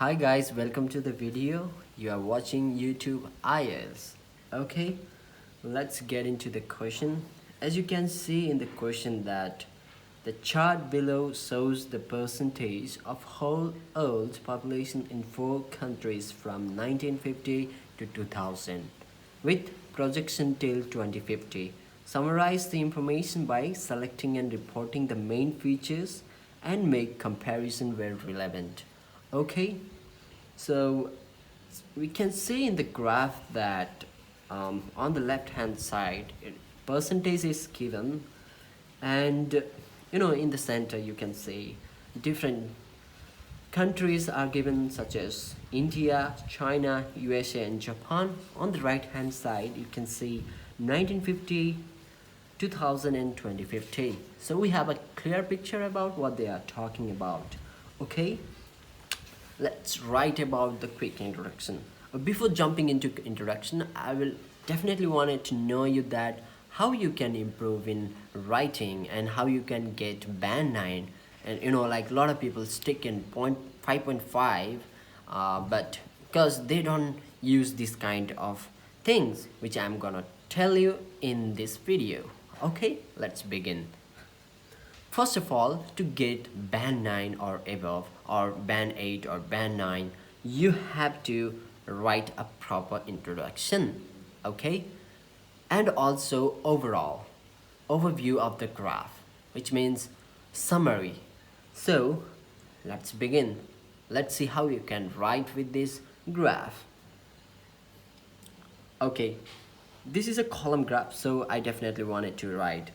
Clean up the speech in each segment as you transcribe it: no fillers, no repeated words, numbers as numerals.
Hi guys, welcome to the video. You are watching YouTube Ielts. Okay, let's get into the question. As you can see in the question that the chart below shows the percentage of whole Earth population in 4 countries from 1950 to 2000 with projection till 2050. Summarize the information by selecting and reporting the main features and make comparison where relevant. Okay, so we can see in the graph that on the left hand side percentage is given, and in the center you can see different countries are given, such as India, China, USA and Japan. On the right hand side you can see 1950, 2000 and 2050. So we have a clear picture about what they are talking about. Okay, let's write about the quick introduction. Before jumping into introduction, I will definitely wanted to know you that how you can improve in writing and how you can get band 9. And like a lot of people stick in point 5.5, but because they don't use this kind of things which I'm gonna tell you in this video. Okay, let's begin. First of all, to get band 9 or above, or band 8 or band 9, you have to write a proper introduction, okay? And also overall, overview of the graph, which means summary. So, let's begin. Let's see how you can write with this graph. Okay, this is a column graph, so I definitely wanted to write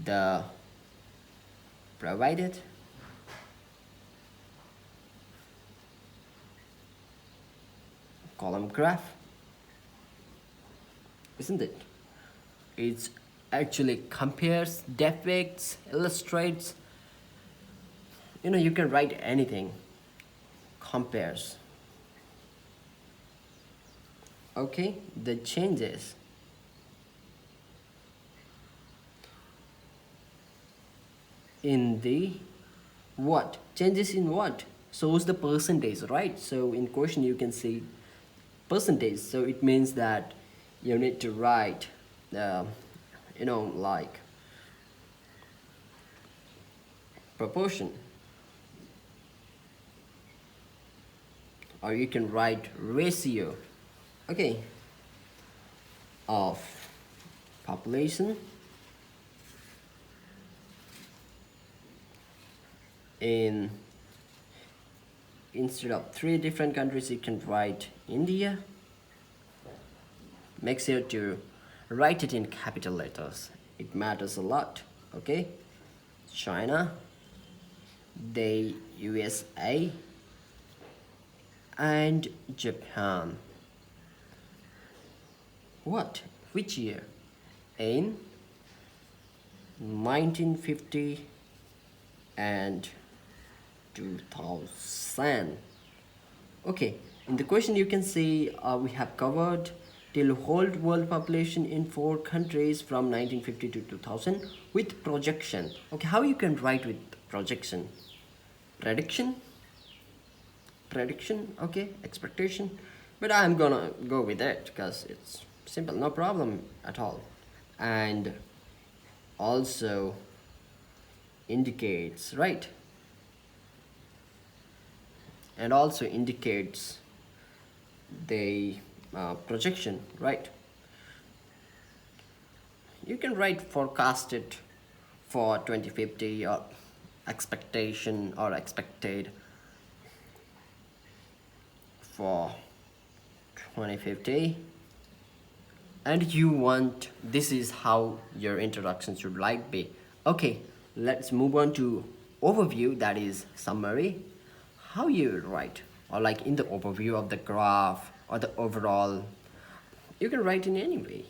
the provided column graph, isn't it? It actually compares, depicts, illustrates. You can write anything. Compares. Okay, the changes. In the what? Changes in what? Shows the percentage, right? So in question you can see percentage. So it means that you need to write, like proportion. Or you can write ratio, okay, of population in, instead of 3 different countries you can write India. Make sure to write it in capital letters, it matters a lot. Okay, China, the USA and Japan. What? Which year? In 1950 and 2000. Okay, in the question you can see we have covered till whole world population in 4 countries from 1950 to 2000 with projection. Okay, how you can write with projection? Prediction, okay, expectation, but I'm gonna go with it because it's simple, no problem at all. And also indicates, right? And also indicates the projection, right? You can write forecasted for 2050 or expectation or expected for 2050. And you want, this is how your introduction should like be. Okay, let's move on to overview, that is summary. How you write, or like in the overview of the graph or the overall, you can write in any way.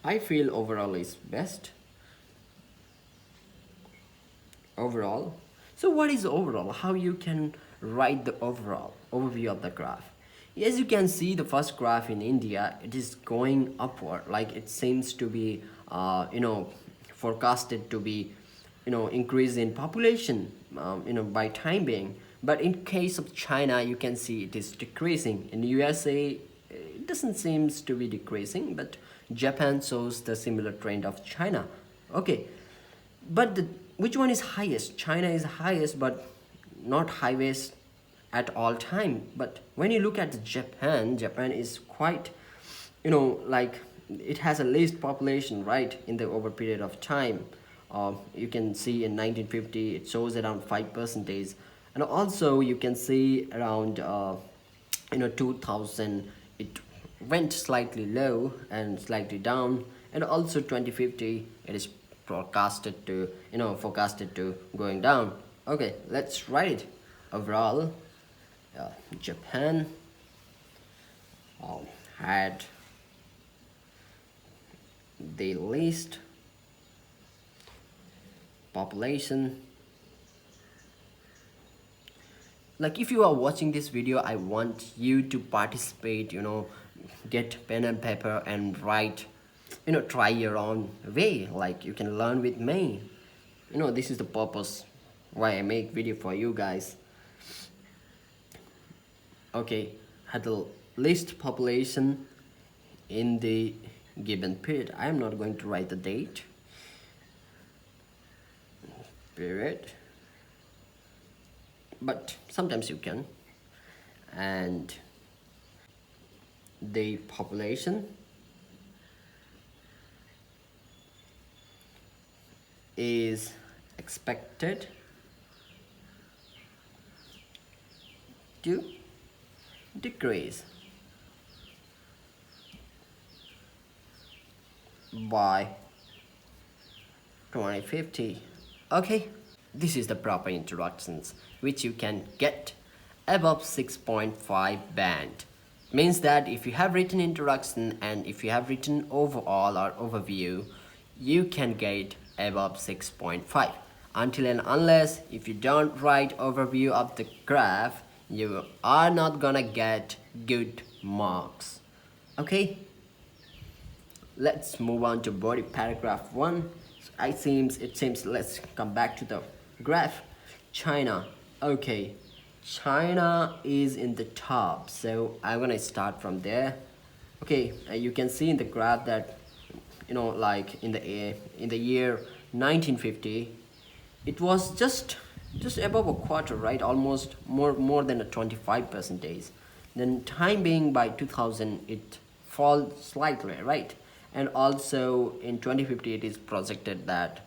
I feel overall is best. Overall. So what is overall? How you can write the overall overview of the graph? As you can see, the first graph in India, it is going upward, like it seems to be forecasted to be increase in population by time being. But in case of China, you can see it is decreasing. In USA, it doesn't seems to be decreasing, but Japan shows the similar trend of China. Okay, but which one is highest? China is highest, but not highest at all time. But when you look at Japan, Japan is quite, like it has a least population, right, in the over period of time. You can see in 1950 it shows around 5%, and also you can see around 2000 it went slightly low and slightly down, and also 2050 it is forecasted to going down. Okay, let's write it. Overall, Japan had the least population. Like, if you are watching this video, I want you to participate, get pen and paper and write, try your own way. Like, you can learn with me. This is the purpose why I make video for you guys. Okay, had the least population in the given period. I am not going to write the date. Period. But sometimes you can. And the population is expected to decrease by 2050. Okay, this is the proper introductions which you can get above 6.5 band. Means that if you have written introduction and if you have written overall or overview, you can get above 6.5. Until and unless if you don't write overview of the graph, you are not gonna get good marks. Okay, let's move on to body paragraph 1. It seems let's come back to the graph. China. Okay, China is in the top, so I'm gonna start from there. Okay, you can see in the graph that like in the year 1950, it was just above a quarter, right? Almost more than a 25%. Then time being by 2000, it falls slightly, right? And also in 2050, it is projected that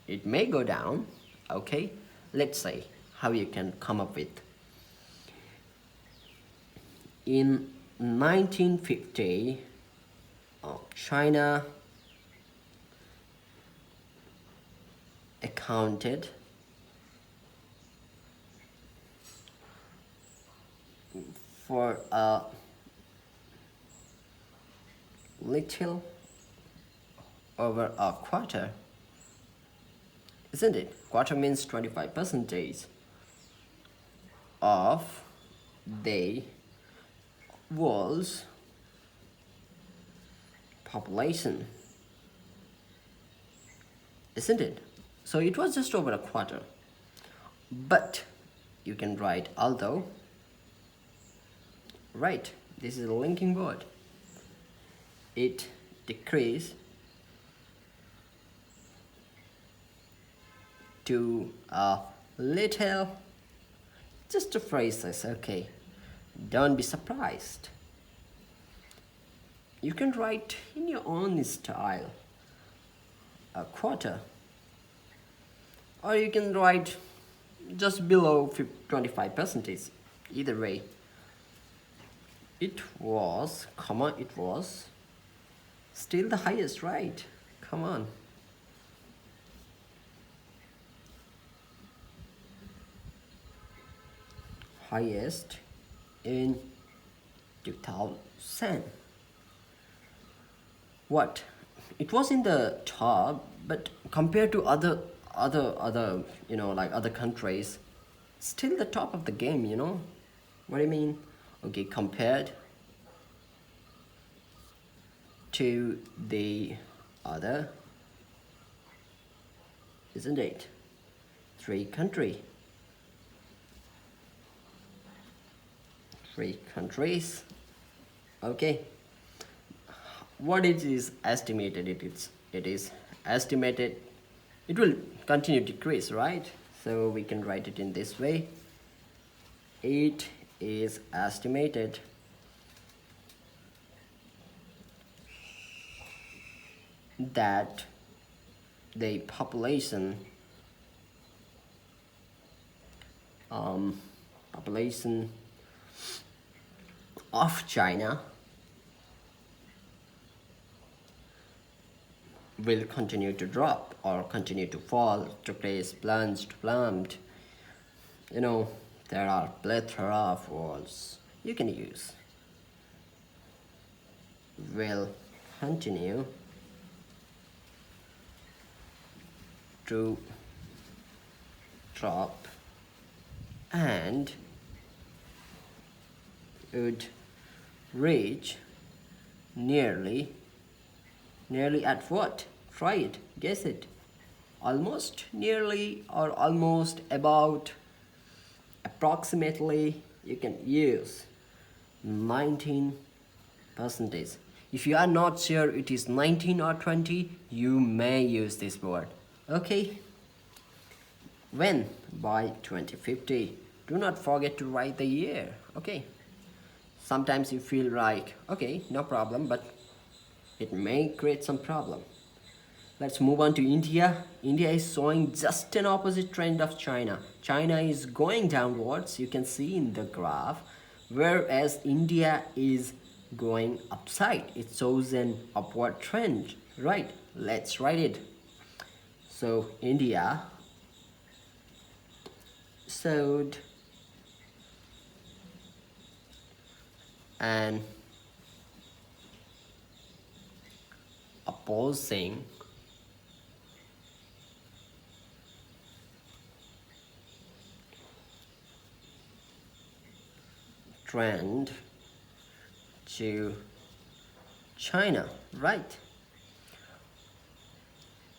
it may go down. Okay, let's say how you can come up with. In 1950, China accounted for a little over a quarter, isn't it? Quarter means 25% of the world's population, isn't it? So it was just over a quarter. But you can write although, right? This is a linking word. It decreased to a little, just a phrase this, okay? Don't be surprised. You can write in your own style, a quarter, or you can write just below 25%. Either way, it was, it was still the highest, right? Come on. Highest in 2000. What? It was in the top, but compared to other like other countries, still the top of the game, what I mean? Okay, compared to the other, isn't it? 3 country. three countries. Okay, what it is estimated, it is estimated it will continue to decrease, right? So we can write it in this way. It is estimated that the population of China will continue to drop or continue to fall, to place plumped. You know, there are plethora of words you can use. Will continue to drop and would reach nearly at what? Try it, guess it. Almost, nearly, or almost, about, approximately. You can use 19 percentage. If you are not sure it is 19 or 20, you may use this word. Okay, when? By 2050. Do not forget to write the year. Okay, sometimes you feel like, okay, no problem, but it may create some problem. Let's move on to India. India is showing just an opposite trend of China. China is going downwards, you can see in the graph, whereas India is going upside. It shows an upward trend, right? Let's write it. So India showed an opposing trend to China, right?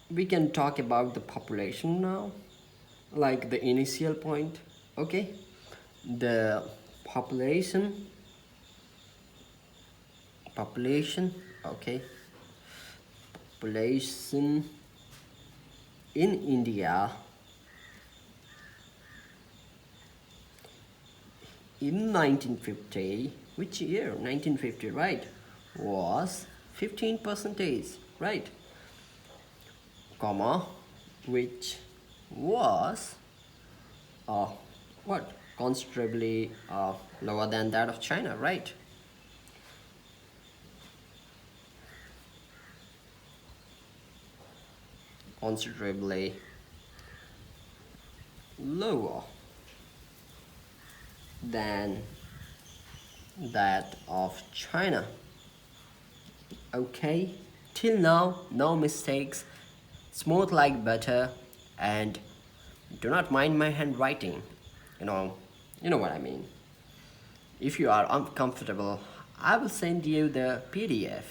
We can talk about the population now, like the initial point. Okay, the population, okay, population in India in 1950, which year? 1950, right? Was 15%, right? Comma, which was what? Considerably lower than that of China, right? Considerably lower than that of China. Okay, till now, no mistakes, smooth like butter, and do not mind my handwriting. You know what I mean. If you are uncomfortable, I will send you the PDF.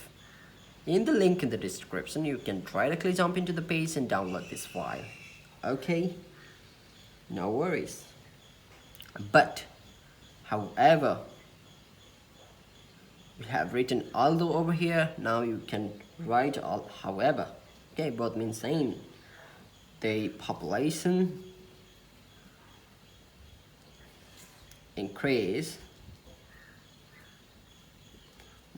In the link in the description, you can directly jump into the page and download this file. Okay? No worries. But, however, we have written although over here. Now you can write all however. Okay, both mean same. The population increase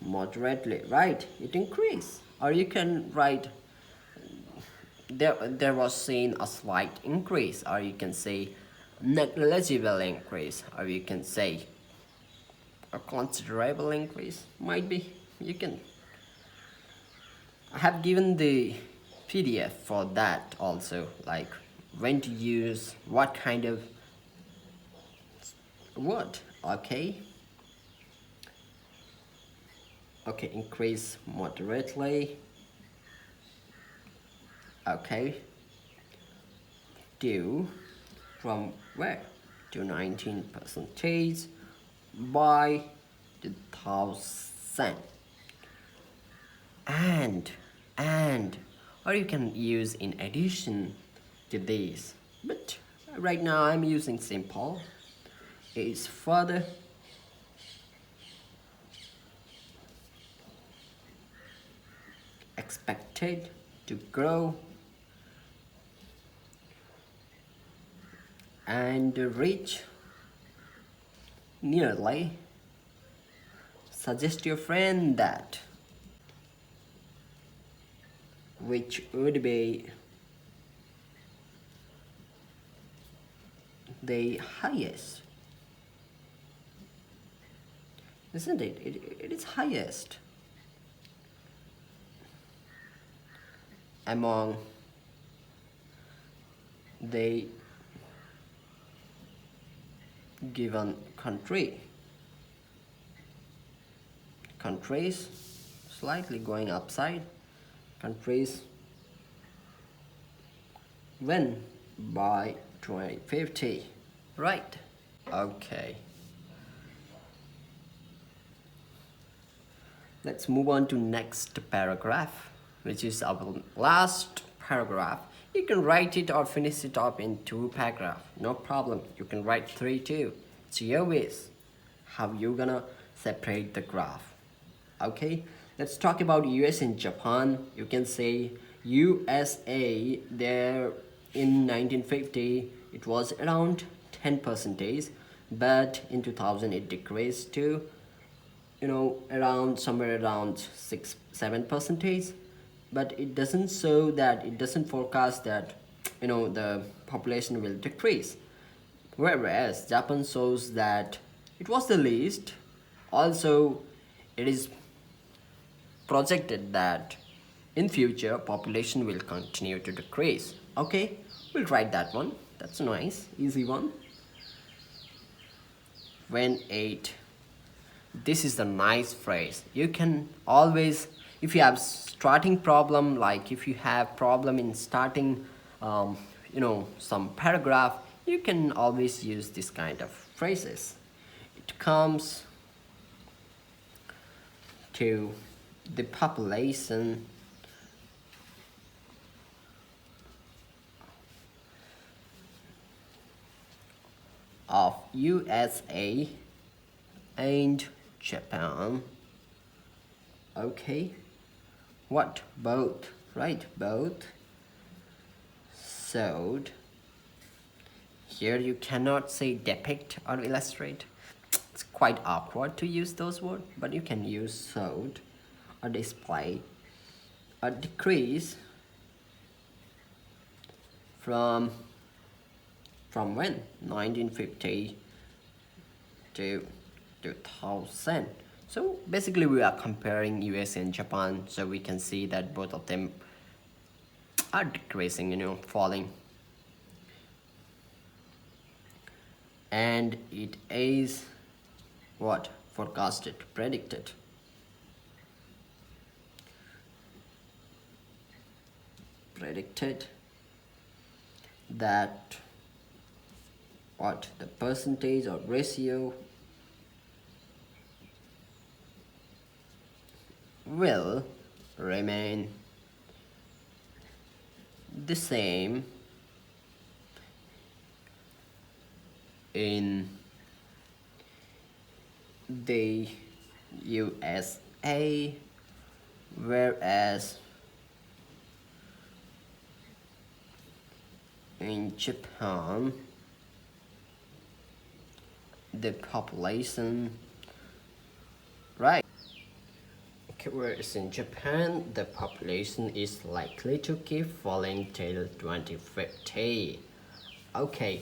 moderately, right? It increased. Or you can write there was seen a slight increase, or you can say negligible increase, or you can say a considerable increase. Might be. You can. I have given the PDF for that also, like when to use what kind of word. Okay, increase moderately. Okay, due from where? To 19% by 2000. And or you can use in addition to these, but right now I'm using simple. It's further expected to grow and reach nearly. Suggest your friend that which would be the highest, isn't it? It is highest among the given countries, slightly going upside, countries win by 2050, right? Okay, let's move on to next paragraph, which is our last paragraph. You can write it or finish it up in 2 paragraphs, no problem. You can write 3 too. It's your wish how you gonna separate the graph. Okay, let's talk about US and Japan. You can say USA there in 1950 it was around 10%, but in 2000 it decreased to around somewhere around 6-7%. But it doesn't show that, it doesn't forecast that the population will decrease, whereas Japan shows that it was the least. Also, it is projected that in future population will continue to decrease. Okay, we'll write that one. That's a nice easy one. When 8, this is the nice phrase. You can always, if you have starting problem, like if you have problem in starting some paragraph, you can always use this kind of phrases. It comes to the population of USA and Japan. Okay, what? Both, right? Both showed. Here you cannot say depict or illustrate. It's quite awkward to use those words, but you can use showed or display a decrease from when 1950 to 2000. So basically we are comparing US and Japan, so we can see that both of them are decreasing, falling. And it is what? Forecasted, predicted. Predicted that what? The percentage or ratio will remain the same in the USA, whereas in Japan the population, right? Okay, whereas in Japan the population is likely to keep falling till 2050. Okay,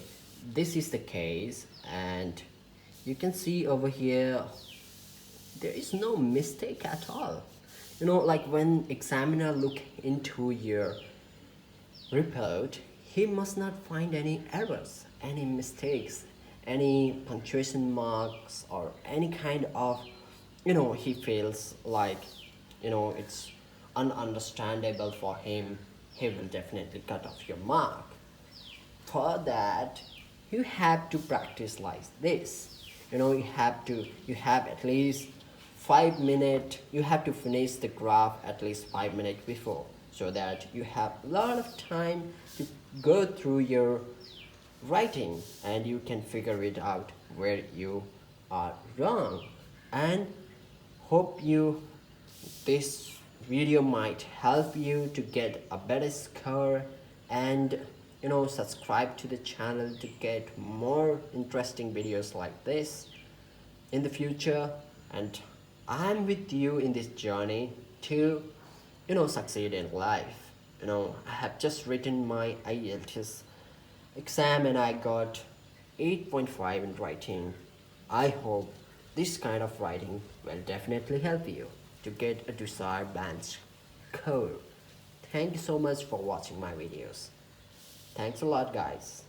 this is the case, and you can see over here there is no mistake at all. Like when examiner look into your report, he must not find any errors, any mistakes, any punctuation marks, or any kind of he feels like it's ununderstandable for him. He will definitely cut off your mark. For that you have to practice like this. You have at least 5 minutes. You have to finish the graph at least 5 minutes before, so that you have a lot of time to go through your writing and you can figure it out where you are wrong. And hope this video might help you to get a better score, and subscribe to the channel to get more interesting videos like this in the future. And I'm with you in this journey to succeed in life. I have just written my Ielts exam and I got 8.5 in writing. I hope this kind of writing will definitely help you to get a desired band score. Thank you so much for watching my videos. Thanks a lot, guys.